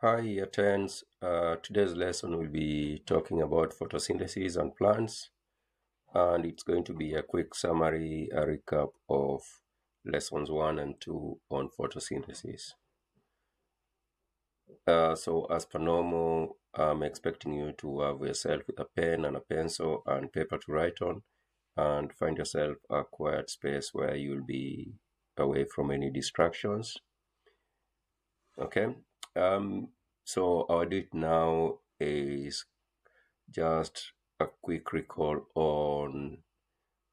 Hi, attends. Today's lesson will be talking about photosynthesis on plants, and it's going to be a quick summary, a recap of lessons 1 and 2 on photosynthesis. So, as per normal, I'm expecting you to have yourself with a pen and a pencil and paper to write on, and find yourself a quiet space where you'll be away from any distractions. Okay. So, our date now is just a quick recall on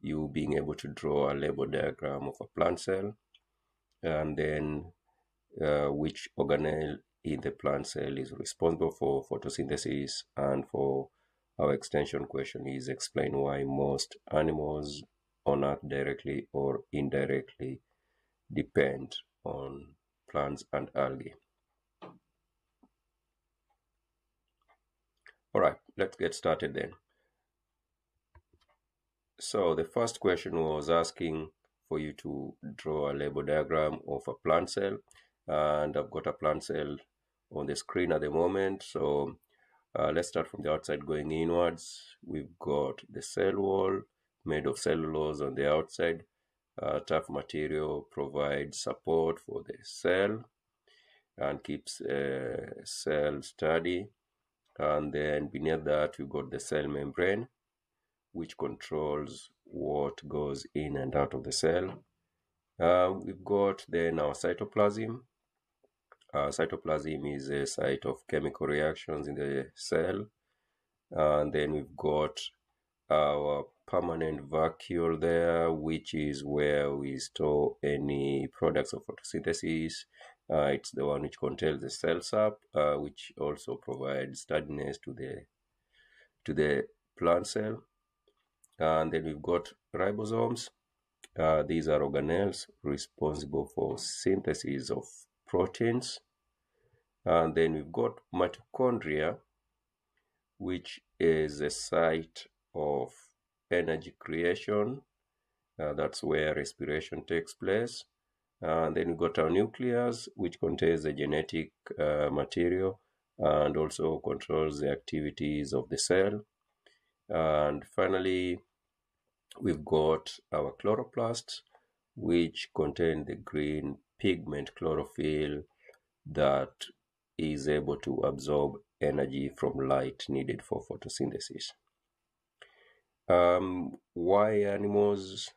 you being able to draw a label diagram of a plant cell, and then which organelle in the plant cell is responsible for photosynthesis. And for our extension question is explain why most animals on earth directly or indirectly depend on plants and algae. All right, let's get started then. So the first question was asking for you to draw a label diagram of a plant cell, and I've got a plant cell on the screen at the moment. So let's start from the outside going inwards. We've got the cell wall made of cellulose on the outside. Tough material provides support for the cell and keeps cell steady. And then beneath that, we've got the cell membrane, which controls what goes in and out of the cell. We've got then our cytoplasm. Cytoplasm is a site of chemical reactions in the cell. And then we've got our permanent vacuole there, which is where we store any products of photosynthesis. It's the one which contains the cell sap, which also provides sturdiness to the plant cell. And then we've got ribosomes. These are organelles responsible for synthesis of proteins. And then we've got mitochondria, which is a site of energy creation. That's where respiration takes place. And then we've got our nucleus, which contains the genetic material and also controls the activities of the cell. And finally, we've got our chloroplasts, which contain the green pigment chlorophyll that is able to absorb energy from light needed for photosynthesis. Why animals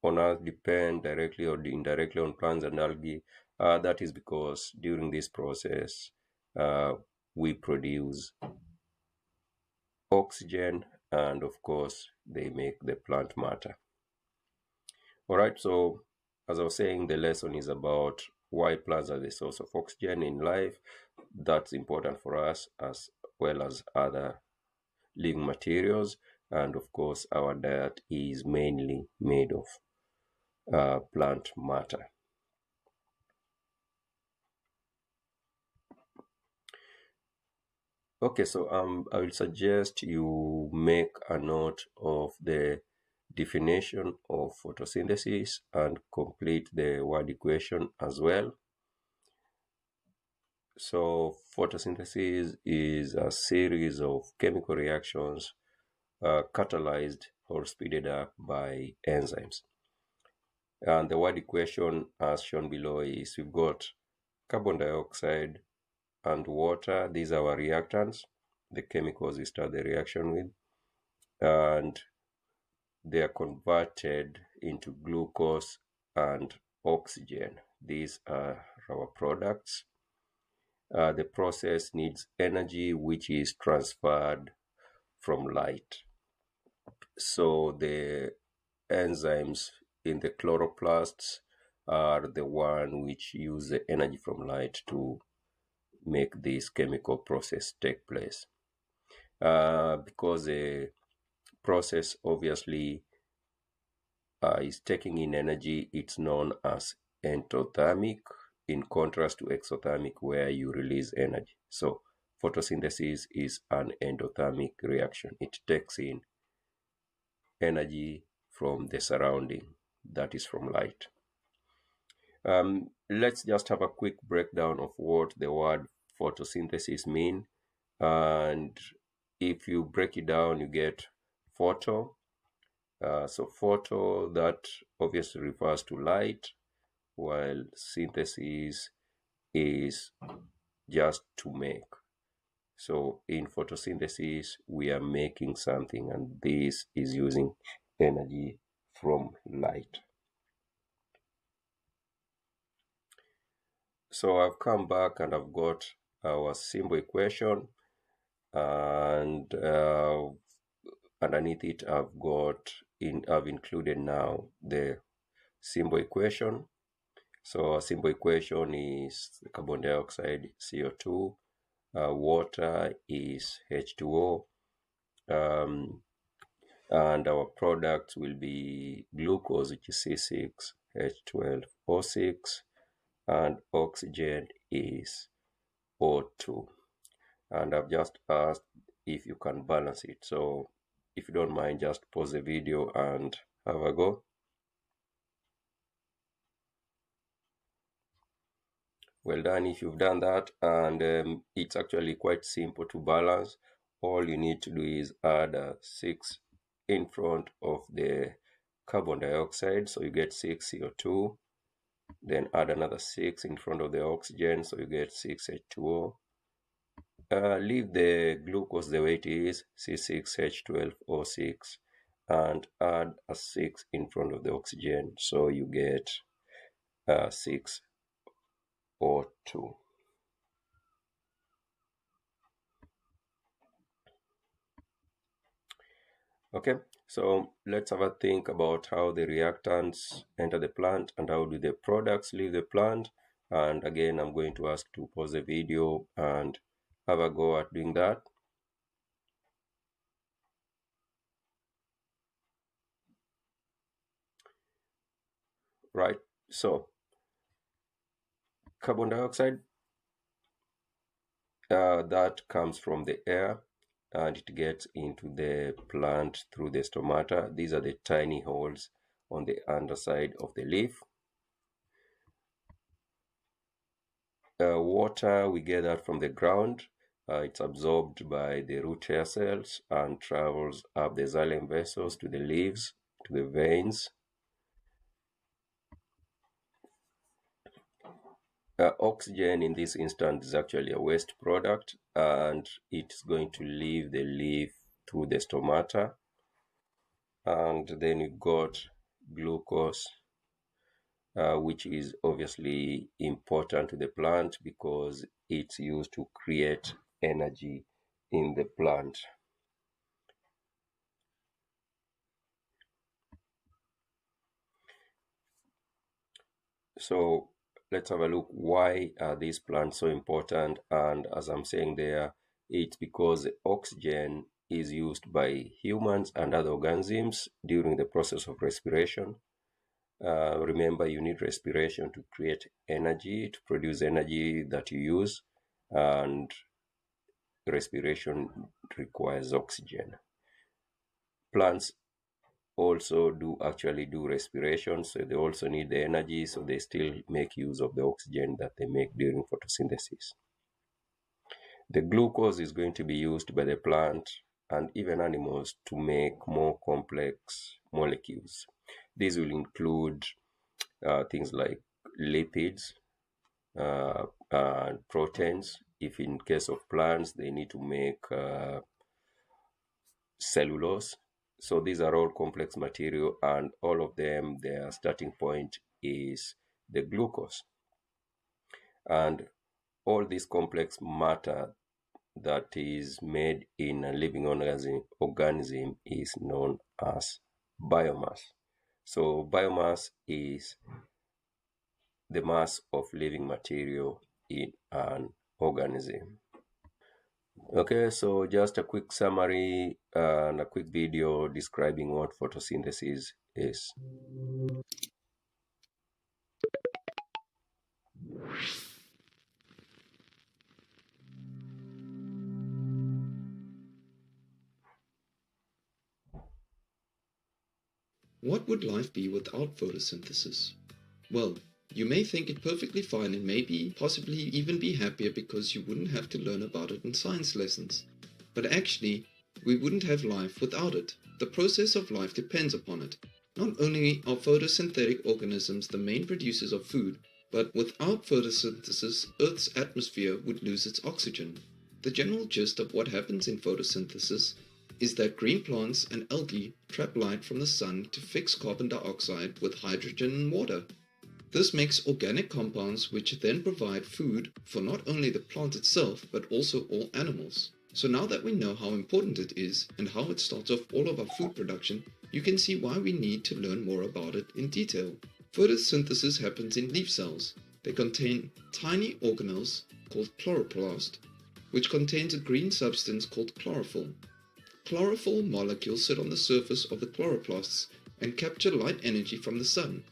on Earth depend directly or indirectly on plants and algae? That is because during this process, we produce oxygen, and of course, they make the plant matter. All right, so as I was saying, the lesson is about why plants are the source of oxygen in life. That's important for us as well as other living materials. And of course, our diet is mainly made of plant matter. Okay, so I will suggest you make a note of the definition of photosynthesis and complete the word equation as well. So photosynthesis is a series of chemical reactions catalyzed or speeded up by enzymes. And the word equation as shown below is we've got carbon dioxide and water. These are our reactants, the chemicals we start the reaction with. And they are converted into glucose and oxygen. These are our products. The process needs energy, which is transferred from light. So the enzymes in the chloroplasts are the one which use the energy from light to make this chemical process take place. Because the process obviously is taking in energy, it's known as endothermic, in contrast to exothermic, where you release energy. So photosynthesis is an endothermic reaction. It takes in energy from the surrounding, that is from light. Let's just have a quick breakdown of what the word photosynthesis mean. And if you break it down, you get photo. So photo, that obviously refers to light, while synthesis is just to make. So in photosynthesis, we are making something, and this is using energy from light. So I've come back and I've got our symbol equation, and underneath it I've included now the symbol equation. So our symbol equation is carbon dioxide, CO2, water is H2O, and our product will be glucose, which is C6H12O6, and oxygen is O2. And I've just asked if you can balance it. So if you don't mind, just pause the video and have a go. Well done if you've done that, and it's actually quite simple to balance. All you need to do is add a 6 in front of the carbon dioxide, so you get 6 CO2, then add another 6 in front of the oxygen, so you get 6 H2O. Leave the glucose the way it is, C6H12O6, and add a 6 in front of the oxygen, so you get 6O2. Okay, so let's have a think about how the reactants enter the plant and how do the products leave the plant. And again, I'm going to ask to pause the video and have a go at doing that. Right, so carbon dioxide, that comes from the air and it gets into the plant through the stomata. These are the tiny holes on the underside of the leaf. Water, we get that from the ground. It's absorbed by the root hair cells and travels up the xylem vessels to the leaves, to the veins. Oxygen in this instance is actually a waste product, and it's going to leave the leaf through the stomata. And then you got glucose, which is obviously important to the plant because it's used to create energy in the plant. So let's have a look. Why are these plants so important? And as I'm saying there, it's because oxygen is used by humans and other organisms during the process of respiration. Remember, you need respiration to create energy, to produce energy that you use, and respiration requires oxygen. Plants also do actually do respiration, so they also need the energy, so they still make use of the oxygen that they make during photosynthesis. The glucose is going to be used by the plant and even animals to make more complex molecules. These will include things like lipids and proteins. If in case of plants, they need to make cellulose. So these are all complex material, and all of them, their starting point is the glucose. And all this complex matter that is made in a living organism is known as biomass. So biomass is the mass of living material in an organism. Okay, so just a quick summary and a quick video describing what photosynthesis is. What would life be without photosynthesis? Well, You may think it perfectly fine and maybe possibly even be happier because you wouldn't have to learn about it in science lessons. But actually, we wouldn't have life without it. The process of life depends upon it. Not only are photosynthetic organisms the main producers of food, but without photosynthesis, Earth's atmosphere would lose its oxygen. The general gist of what happens in photosynthesis is that green plants and algae trap light from the sun to fix carbon dioxide with hydrogen and water. This makes organic compounds which then provide food for not only the plant itself but also all animals. So now that we know how important it is and how it starts off all of our food production, you can see why we need to learn more about it in detail. Photosynthesis happens in leaf cells. They contain tiny organelles called chloroplast, which contains a green substance called chlorophyll. Chlorophyll molecules sit on the surface of the chloroplasts and capture light energy from the sun,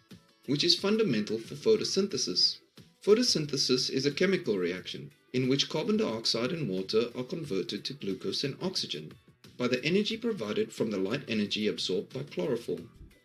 which is fundamental for photosynthesis. Photosynthesis is a chemical reaction in which carbon dioxide and water are converted to glucose and oxygen by the energy provided from the light energy absorbed by chlorophyll.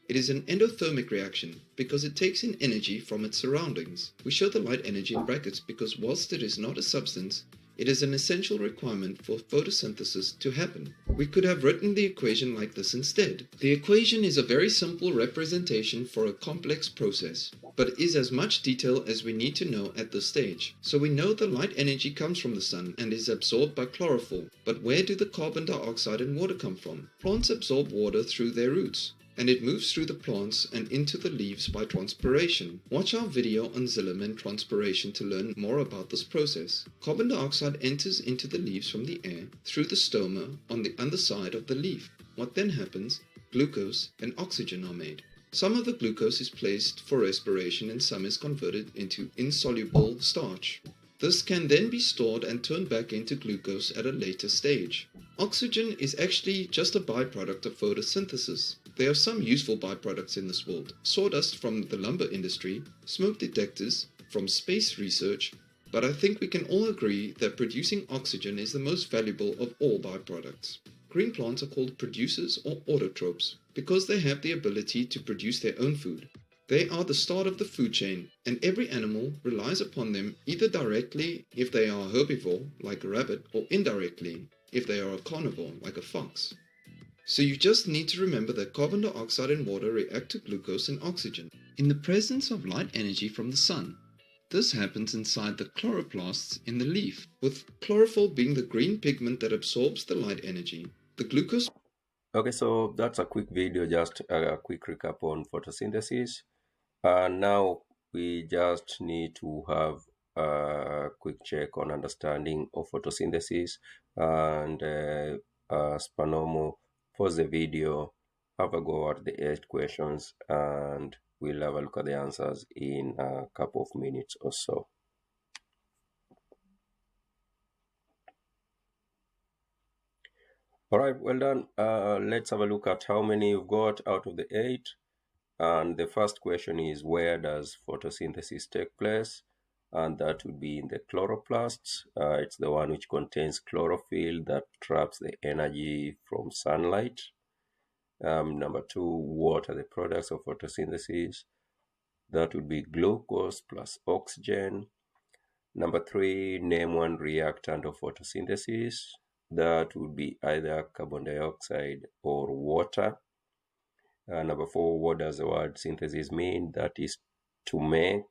It is an endothermic reaction because it takes in energy from its surroundings. We show the light energy in brackets because whilst it is not a substance, it is an essential requirement for photosynthesis to happen. We could have written the equation like this instead. The equation is a very simple representation for a complex process, but is as much detail as we need to know at this stage. So we know the light energy comes from the sun and is absorbed by chlorophyll. But where do the carbon dioxide and water come from? Plants absorb water through their roots, and it moves through the plants and into the leaves by transpiration. Watch our video on xylem and transpiration to learn more about this process. Carbon dioxide enters into the leaves from the air through the stoma on the underside of the leaf. What then happens? Glucose and oxygen are made. Some of the glucose is placed for respiration and some is converted into insoluble starch. This can then be stored and turned back into glucose at a later stage. Oxygen is actually just a byproduct of photosynthesis. There are some useful byproducts in this world: sawdust from the lumber industry, smoke detectors from space research, but I think we can all agree that producing oxygen is the most valuable of all byproducts. Green plants are called producers or autotrophs because they have the ability to produce their own food. They are the start of the food chain, and every animal relies upon them either directly if they are a herbivore, like a rabbit, or indirectly if they are a carnivore, like a fox. So you just need to remember that carbon dioxide and water react to glucose and oxygen in the presence of light energy from the sun. This happens inside the chloroplasts in the leaf, with chlorophyll being the green pigment that absorbs the light energy. The glucose. Okay, so that's a quick video, just a quick recap on photosynthesis. And now we just need to have a quick check on understanding of photosynthesis. And as per normal, pause the video, have a go at the 8 questions, and we'll have a look at the answers in a couple of minutes or so. All right, well done. Let's have a look at how many you've got out of the 8. And the first question is, where does photosynthesis take place? And that would be in the chloroplasts. It's the one which contains chlorophyll that traps the energy from sunlight. Number 2, what are the products of photosynthesis? That would be glucose plus oxygen. Number 3, name one reactant of photosynthesis. That would be either carbon dioxide or water. Number 4, what does the word synthesis mean? That is to make.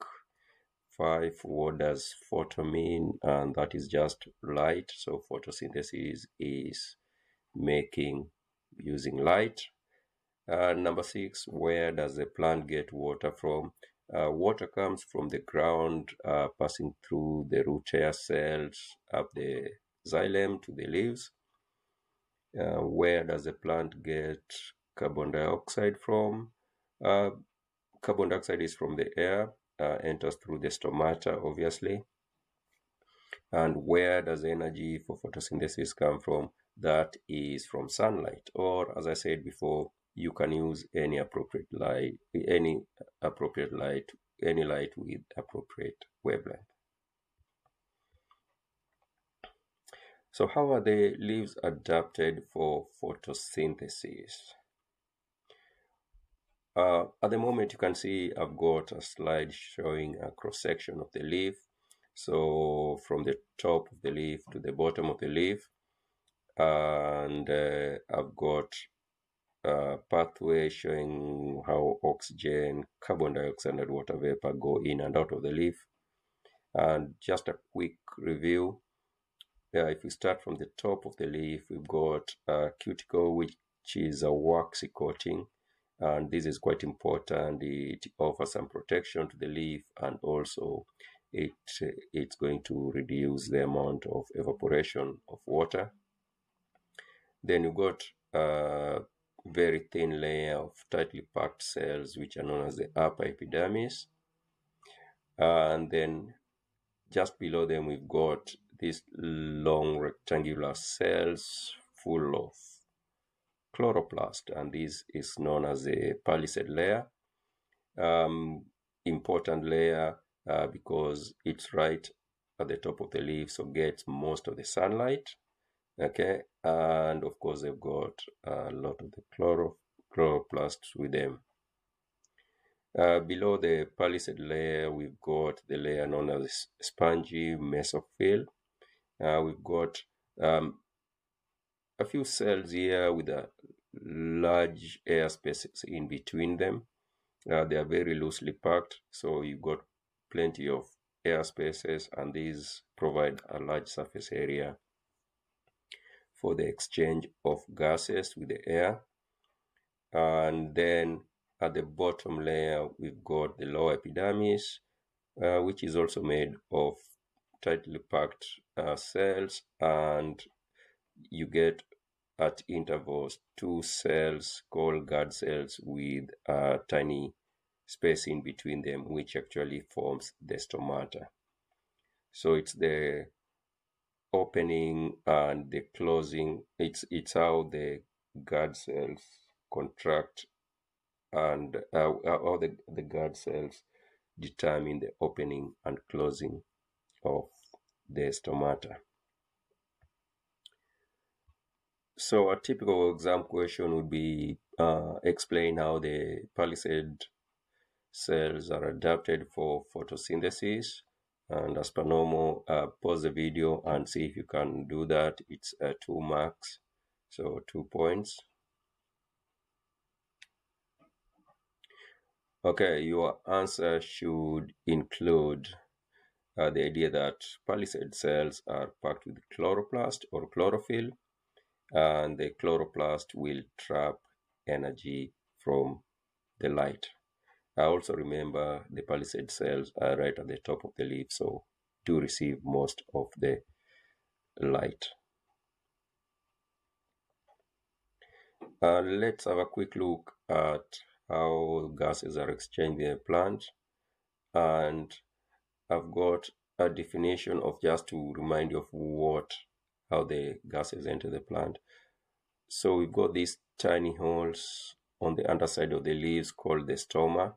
5, what does photo mean? And that is just light. So photosynthesis is making using light. Number 6, where does the plant get water from? Water comes from the ground, passing through the root hair cells up the xylem to the leaves. Where does the plant get carbon dioxide from? Carbon dioxide is from the air, enters through the stomata, obviously. And where does energy for photosynthesis come from? That is from sunlight, or as I said before, you can use any appropriate light, any light with appropriate wavelength. So how are the leaves adapted for photosynthesis? At the moment, you can see I've got a slide showing a cross-section of the leaf. So from the top of the leaf to the bottom of the leaf, and I've got a pathway showing how oxygen, carbon dioxide, and water vapor go in and out of the leaf. And just a quick review. If we start from the top of the leaf, we've got a cuticle, which is a waxy coating, and this is quite important. It offers some protection to the leaf, and also it's going to reduce the amount of evaporation of water. Then you've got a very thin layer of tightly packed cells, which are known as the upper epidermis. And then just below them, we've got these long rectangular cells full of chloroplast, and this is known as the palisade layer. Important layer because it's right at the top of the leaf, so gets most of the sunlight. Okay, and of course they've got a lot of the chloroplasts with them. Below the palisade layer, we've got the layer known as spongy mesophyll. We've got a few cells here with a large air spaces in between them. They are very loosely packed, so you've got plenty of air spaces, and these provide a large surface area for the exchange of gases with the air. And then at the bottom layer, we've got the lower epidermis, which is also made of tightly packed cells, and you get at intervals 2 cells called guard cells with a tiny space in between them, which actually forms the stomata. So it's the opening and the closing. It's how the guard cells contract, and how the guard cells determine the opening and closing of the stomata. So a typical exam question would be explain how the palisade cells are adapted for photosynthesis. And as per normal, pause the video and see if you can do that. It's 2 marks, so 2 points. Okay, your answer should include the idea that palisade cells are packed with chloroplast or chlorophyll, and the chloroplast will trap energy from the light. I also remember the palisade cells are right at the top of the leaf, so do receive most of the light. Let's have a quick look at how gases are exchanged in a plant, and I've got a definition of, just to remind you of how the gases enter the plant. So we've got these tiny holes on the underside of the leaves called the stoma.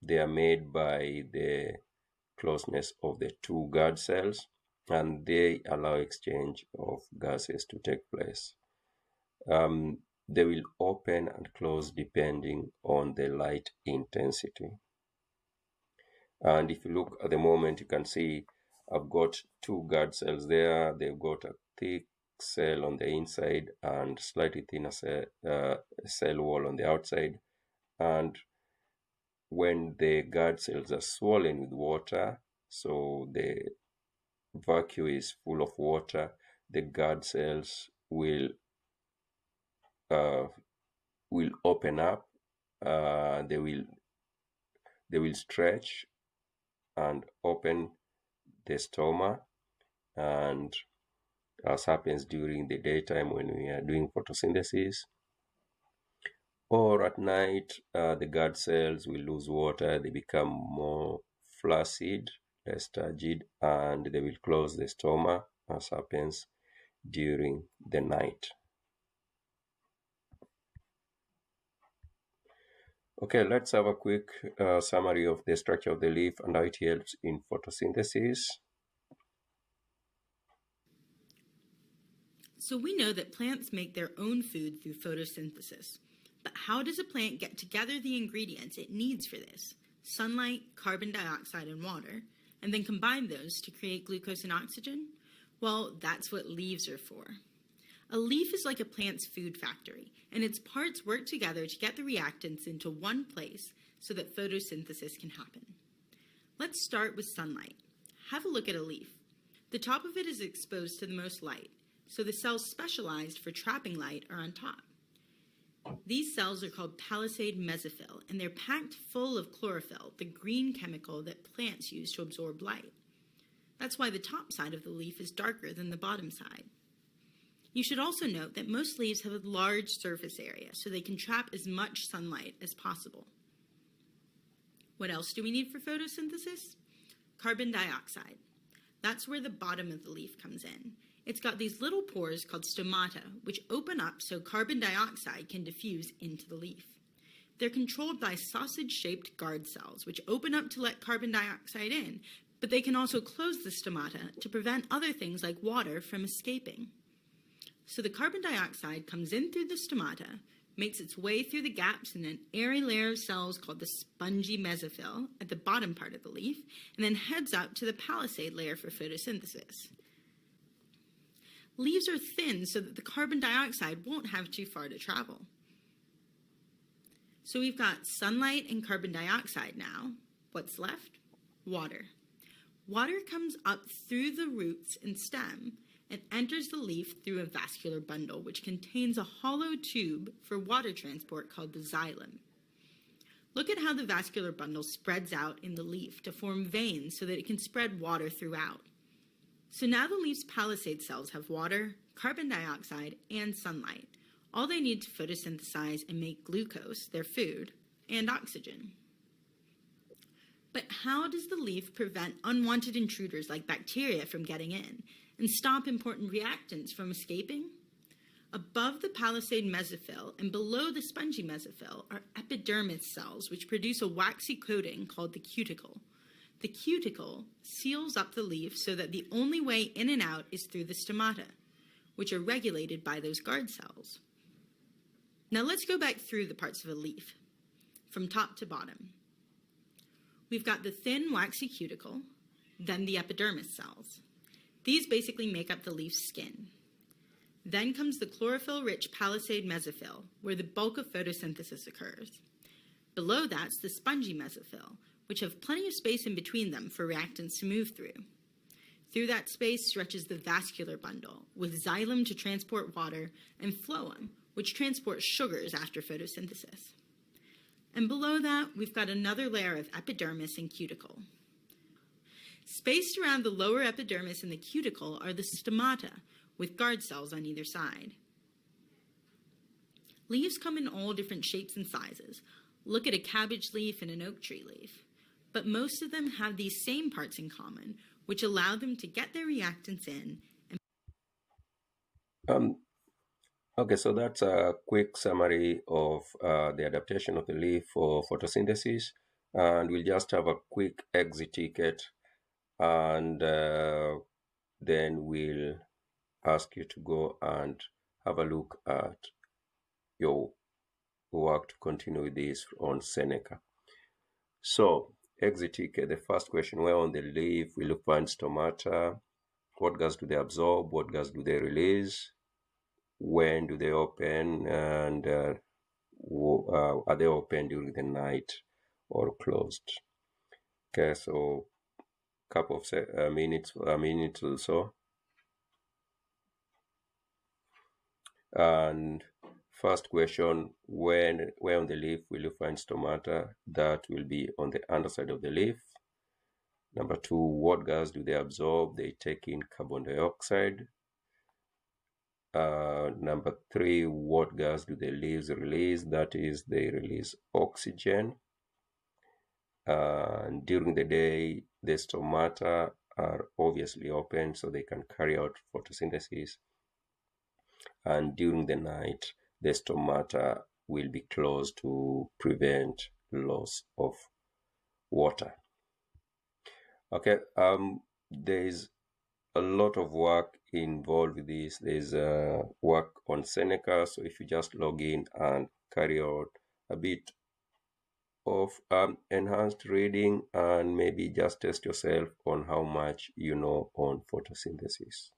They are made by the closeness of the 2 guard cells, and they allow exchange of gases to take place. They will open and close depending on the light intensity. And if you look at the moment, you can see I've got 2 guard cells there. They've got a thick cell on the inside and slightly thinner cell wall on the outside. And when the guard cells are swollen with water, so the vacuum is full of water, the guard cells will open up. They will stretch and open the stoma, and as happens during the daytime when we are doing photosynthesis, or at night, the guard cells will lose water. They become more flaccid, less turgid, and they will close the stoma, as happens during the night. Okay, let's have a quick summary of the structure of the leaf and how it helps in photosynthesis. So we know that plants make their own food through photosynthesis. But how does a plant get together the ingredients it needs for this? Sunlight, carbon dioxide, and water, and then combine those to create glucose and oxygen? Well, that's what leaves are for. A leaf is like a plant's food factory, and its parts work together to get the reactants into one place so that photosynthesis can happen. Let's start with sunlight. Have a look at a leaf. The top of it is exposed to the most light, so the cells specialized for trapping light are on top. These cells are called palisade mesophyll, and they're packed full of chlorophyll, the green chemical that plants use to absorb light. That's why the top side of the leaf is darker than the bottom side. You should also note that most leaves have a large surface area, so they can trap as much sunlight as possible. What else do we need for photosynthesis? Carbon dioxide. That's where the bottom of the leaf comes in. It's got these little pores called stomata, which open up so carbon dioxide can diffuse into the leaf. They're controlled by sausage-shaped guard cells, which open up to let carbon dioxide in, but they can also close the stomata to prevent other things like water from escaping. So the carbon dioxide comes in through the stomata, makes its way through the gaps in an airy layer of cells called the spongy mesophyll at the bottom part of the leaf, and then heads up to the palisade layer for photosynthesis. Leaves are thin so that the carbon dioxide won't have too far to travel. So we've got sunlight and carbon dioxide now. What's left? Water. Water comes up through the roots and stem and enters the leaf through a vascular bundle, which contains a hollow tube for water transport called the xylem. Look at how the vascular bundle spreads out in the leaf to form veins so that it can spread water throughout. So now the leaf's palisade cells have water, carbon dioxide, and sunlight. All they need to photosynthesize and make glucose, their food, and oxygen. But how does the leaf prevent unwanted intruders like bacteria from getting in and stop important reactants from escaping? Above the palisade mesophyll and below the spongy mesophyll are epidermis cells, which produce a waxy coating called the cuticle. The cuticle seals up the leaf so that the only way in and out is through the stomata, which are regulated by those guard cells. Now let's go back through the parts of a leaf, from top to bottom. We've got the thin, waxy cuticle, then the epidermis cells. These basically make up the leaf's skin. Then comes the chlorophyll-rich palisade mesophyll, where the bulk of photosynthesis occurs. Below that's the spongy mesophyll, which have plenty of space in between them for reactants to move through. Through that space stretches the vascular bundle, with xylem to transport water, and phloem, which transports sugars after photosynthesis. And below that, we've got another layer of epidermis and cuticle. Spaced around the lower epidermis and the cuticle are the stomata, with guard cells on either side. Leaves come in all different shapes and sizes. Look at a cabbage leaf and an oak tree leaf. But most of them have these same parts in common, which allow them to get their reactants in. Okay, so that's a quick summary of the adaptation of the leaf for photosynthesis. And we'll just have a quick exit ticket, and then we'll ask you to go and have a look at your work to continue with this on Seneca. So, exit ticket, the first question, where on the leaf will you find stomata? What gas do they absorb? What gas do they release? When do they open? And are they open during the night or closed? Okay, so couple of minutes or so. And first question, where on the leaf will you find stomata? That will be on the underside of the leaf. Number two, what gas do they absorb? They take in carbon dioxide. Number three, what gas do the leaves release? That is, they release oxygen. And during the day, the stomata are obviously open so they can carry out photosynthesis. And during the night, the stomata will be closed to prevent loss of water. Okay, there is a lot of work involved with this. There's work on Seneca, so if you just log in and carry out a bit of enhanced reading and maybe just test yourself on how much you know on photosynthesis.